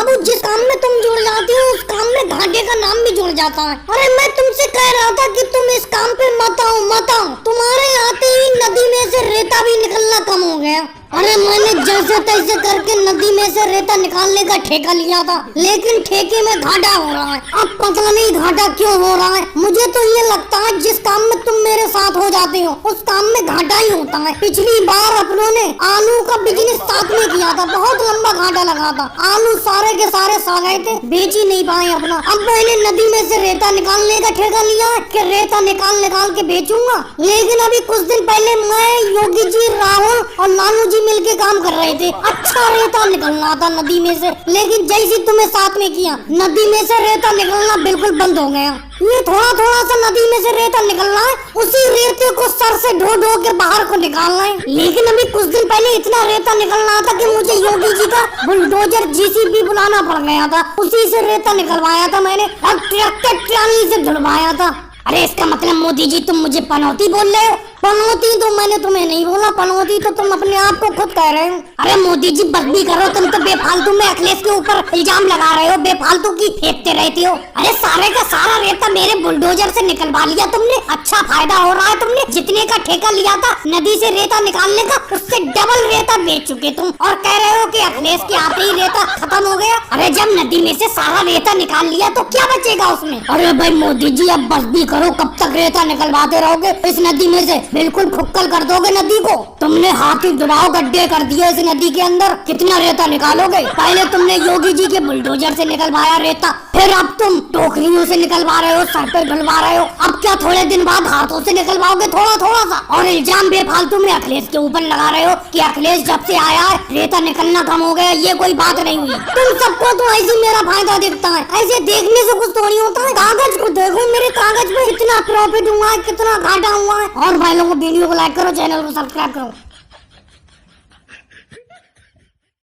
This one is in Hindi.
बाबू जिस काम में तुम जुड़ जाती हो उस काम में घाटे का नाम भी जुड़ जाता है। अरे मैं तुमसे कह रहा था कि तुम इस काम पे मत आओ। तुम्हारे आते ही नदी में से रेता भी निकलना कम हो गया। अरे मैंने जैसे तैसे करके नदी में से रेता निकालने का ठेका लिया था, लेकिन ठेके में घाटा हो रहा है। अब पता नहीं घाटा क्यों हो रहा है। मुझे तो ये लगता है जिस काम में तुम मेरे साथ हो जाते हो उस काम में घाटा ही होता है। पिछली बार अपनों ने आलू का बिजनेस साथ में किया था, बहुत लंबा घाटा लगा था। आलू सारे के सारे सड़ गए थे, बेच ही नहीं पाए अपना। अब मैंने नदी में से रेता निकालने का ठेका लिया है कि रेता निकाल के बेचूंगा। लेकिन अभी कुछ दिन पहले मैं, योगी जी, राहुल और लालू जी मिलके काम कर रहे थे। अच्छा रेता निकलना था नदी में से, लेकिन जैसे तुम्हें साथ में किया नदी में से रेता निकलना बिल्कुल बंद हो गया। ये थोड़ा सा नदी में से रेता निकलना है, उसी रेते को सर से ढो के बाहर को निकालना है। लेकिन अभी कुछ दिन पहले इतना रेता निकलना था कि मुझे योगी जी का बुलडोजर जेसीबी बुलाना पड़ गया था, उसी से रेता निकलवाया था मैंने और ट्रैक्टर ट्राली से ढुलवाया था। अरे इसका मतलब मोदी जी तुम मुझे पनौती बोल रहे हो? पनौती तो मैंने तुम्हें नहीं बोला, पनौती तो तुम अपने आप को खुद कह रहे हो। अरे मोदी जी बस भी करो, तुम तो बेफालतू में अखिलेश के ऊपर इल्जाम लगा रहे हो, बेफालतू की फेंकते रहते हो। अरे सारे का सारा रेता मेरे बुलडोजर से निकलवा लिया तुमने, अच्छा फायदा हो रहा है। तुमने जितने का ठेका लिया था नदी से रेता निकालने का, उससे डबल रेता बेच चुके तुम, और कह रहे हो कि अखिलेश के आते ही रेता खत्म हो गया। अरे जब नदी में से सारा रेता निकाल लिया तो क्या बचेगा उसमें? अरे भाई मोदी जी अब बस भी करो, कब तक रेता निकलवाते रहोगे इस नदी में से? बिल्कुल फुक्कल कर दोगे नदी को। तुमने हाथी जुड़ाव गड्ढे कर दिए इस नदी के अंदर, कितना रेता निकालोगे? पहले तुमने योगी जी के बुलडोजर से निकलवाया रेता, फिर अब तुम टोकरियों से निकलवा रहे हो, सर पे ढुलवा रहे हो, अब क्या थोड़े दिन बाद हाथों से निकलवाओगे थोड़ा सा? और इल्जाम बेफालतू में अखिलेश के ऊपर लगा रहे हो कि अखिलेश जब से आया है रेता निकलना कम हो गया। ये कोई बात नहीं हुई। तुम सबको तो ऐसे मेरा फायदा दिखता है, ऐसे देखने से कुछ थोड़ी होता है। कागज को देखो, मेरे कागज में कितना प्रॉफिट हुआ है, कितना घाटा हुआ है। और भाई लोगों वीडियो को लाइक करो, चैनल को सब्सक्राइब करो।